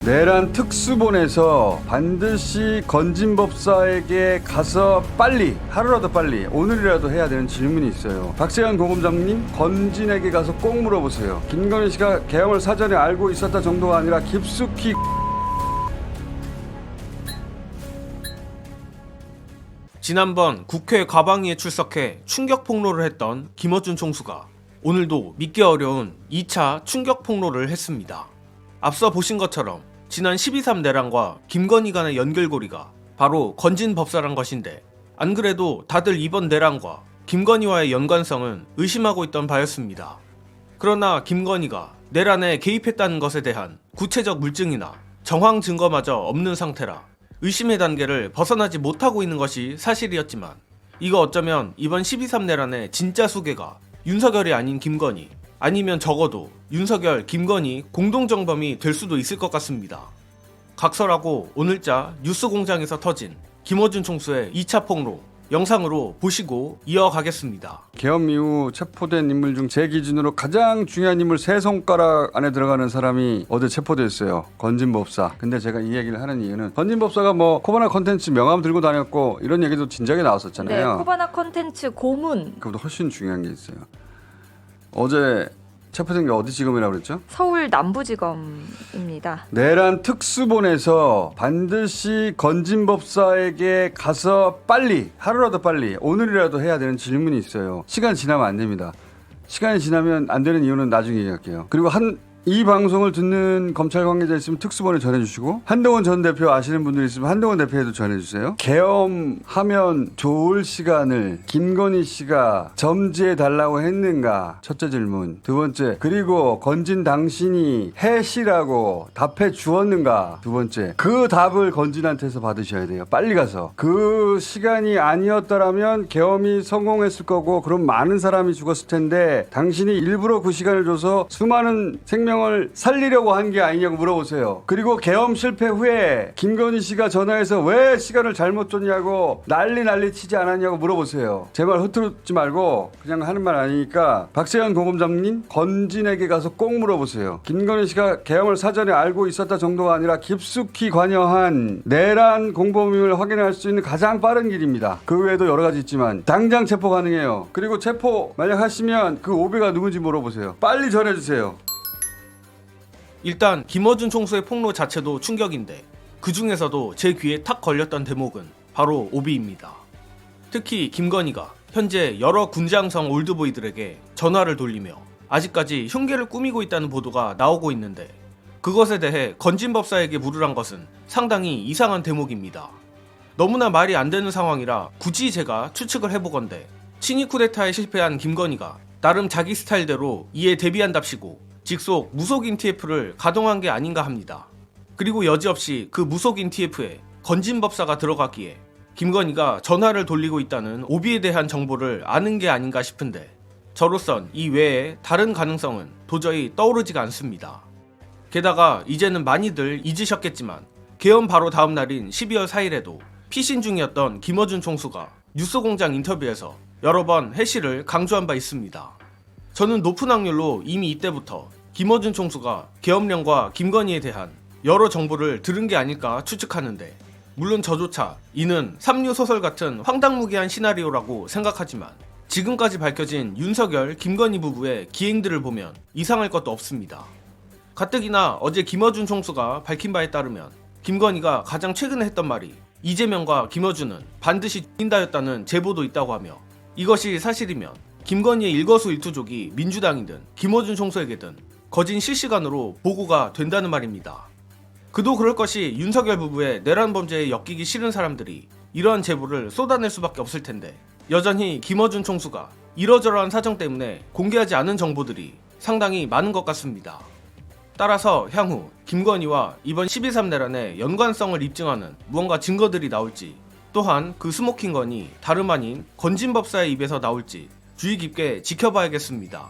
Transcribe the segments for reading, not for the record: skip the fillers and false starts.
내란 특수본에서 반드시 건진법사에게 가서 빨리, 하루라도 빨리, 오늘이라도 해야 되는 질문이 있어요. 박세현 고검장님, 건진에게 가서 꼭 물어보세요. 김건희 씨가 계엄을 사전에 알고 있었다 정도가 아니라 깊숙이 지난번 국회 과방위에 출석해 충격 폭로를 했던 김어준 총수가 오늘도 믿기 어려운 2차 충격 폭로를 했습니다. 앞서 보신 것처럼 지난 12.3 내란과 김건희 간의 연결고리가 바로 건진법사란 것인데, 안 그래도 다들 이번 내란과 김건희와의 연관성은 의심하고 있던 바였습니다. 그러나 김건희가 내란에 개입했다는 것에 대한 구체적 물증이나 정황 증거마저 없는 상태라 의심의 단계를 벗어나지 못하고 있는 것이 사실이었지만, 이거 어쩌면 이번 12.3 내란의 진짜 수괴가 윤석열이 아닌 김건희, 아니면 적어도 윤석열, 김건희 공동정범이 될 수도 있을 것 같습니다. 각설하고 오늘자 뉴스공장에서 터진 김어준 총수의 2차 폭로 영상으로 보시고 이어가겠습니다. 계엄 이후 체포된 인물 중 제 기준으로 가장 중요한 인물 3손가락 안에 들어가는 사람이 어제 체포됐어요. 건진법사. 근데 제가 이 얘기를 하는 이유는 건진법사가 뭐 코바나 컨텐츠 명함 들고 다녔고 이런 얘기도 진작에 나왔었잖아요. 네, 코바나 컨텐츠 고문. 그보다 훨씬 중요한 게 있어요. 어제 체포된 게 어디 지검이라고 그랬죠? 서울 남부지검입니다. 내란 특수본에서 반드시 건진법사에게 가서 빨리, 하루라도 빨리, 오늘이라도 해야 되는 질문이 있어요. 시간 지나면 안 됩니다. 시간이 지나면 안 되는 이유는 나중에 얘기할게요. 그리고 이 방송을 듣는 검찰 관계자 있으면 특수본에 전해주시고, 한동훈 전 대표 아시는 분들 있으면 한동훈 대표에도 전해주세요. 계엄하면 좋을 시간을 김건희 씨가 점지해달라고 했는가? 첫째 질문. 두 번째, 그리고 건진 당신이 해시라고 답해 주었는가? 두 번째, 그 답을 건진한테서 받으셔야 돼요. 빨리 가서. 그 시간이 아니었더라면 계엄이 성공했을 거고, 그럼 많은 사람이 죽었을 텐데 당신이 일부러 그 시간을 줘서 수많은 생명을 살리려고 한 게 아니냐고 물어보세요. 그리고 계엄 실패 후에 김건희 씨가 전화해서 왜 시간을 잘못 줬냐고 난리 치지 않았냐고 물어보세요. 제 말 흐트러지 말고 그냥 하는 말 아니니까 박세현 고검장님, 건진에게 가서 꼭 물어보세요. 김건희 씨가 계엄을 사전에 알고 있었다 정도가 아니라 깊숙이 관여한 내란 공범임을 확인할 수 있는 가장 빠른 길입니다. 그 외에도 여러 가지 있지만 당장 체포 가능해요. 그리고 체포 만약 하시면 그 오배가 누군지 물어보세요. 빨리 전해주세요. 일단 김어준 총수의 폭로 자체도 충격인데, 그 중에서도 제 귀에 탁 걸렸던 대목은 바로 오비입니다. 특히 김건희가 현재 여러 군장성 올드보이들에게 전화를 돌리며 아직까지 흉계를 꾸미고 있다는 보도가 나오고 있는데, 그것에 대해 건진법사에게 물으란 것은 상당히 이상한 대목입니다. 너무나 말이 안 되는 상황이라 굳이 제가 추측을 해보건대, 친위 쿠데타에 실패한 김건희가 나름 자기 스타일대로 이에 대비한답시고 직속 무속인 TF를 가동한 게 아닌가 합니다. 그리고 여지없이 그 무속인 TF에 건진법사가 들어갔기에 김건희가 전화를 돌리고 있다는 오비에 대한 정보를 아는 게 아닌가 싶은데, 저로선 이 외에 다른 가능성은 도저히 떠오르지가 않습니다. 게다가 이제는 많이들 잊으셨겠지만 계엄 바로 다음 날인 12월 4일에도 피신 중이었던 김어준 총수가 뉴스공장 인터뷰에서 여러 번 해시를 강조한 바 있습니다. 저는 높은 확률로 이미 이때부터 김어준 총수가 계엄령과 김건희에 대한 여러 정보를 들은 게 아닐까 추측하는데, 물론 저조차 이는 삼류 소설 같은 황당무계한 시나리오라고 생각하지만 지금까지 밝혀진 윤석열, 김건희 부부의 기행들을 보면 이상할 것도 없습니다. 가뜩이나 어제 김어준 총수가 밝힌 바에 따르면 김건희가 가장 최근에 했던 말이 이재명과 김어준은 반드시 죽인다였다는 제보도 있다고 하며, 이것이 사실이면 김건희의 일거수일투족이 민주당이든 김어준 총수에게든 거진 실시간으로 보고가 된다는 말입니다. 그도 그럴 것이 윤석열 부부의 내란 범죄에 엮이기 싫은 사람들이 이러한 제보를 쏟아낼 수밖에 없을 텐데, 여전히 김어준 총수가 이러저러한 사정 때문에 공개하지 않은 정보들이 상당히 많은 것 같습니다. 따라서 향후 김건희와 이번 12.3 내란의 연관성을 입증하는 무언가 증거들이 나올지, 또한 그 스모킹건이 다름 아닌 건진법사의 입에서 나올지 주의 깊게 지켜봐야겠습니다.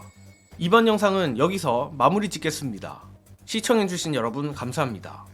이번 영상은 여기서 마무리 짓겠습니다. 시청해주신 여러분 감사합니다.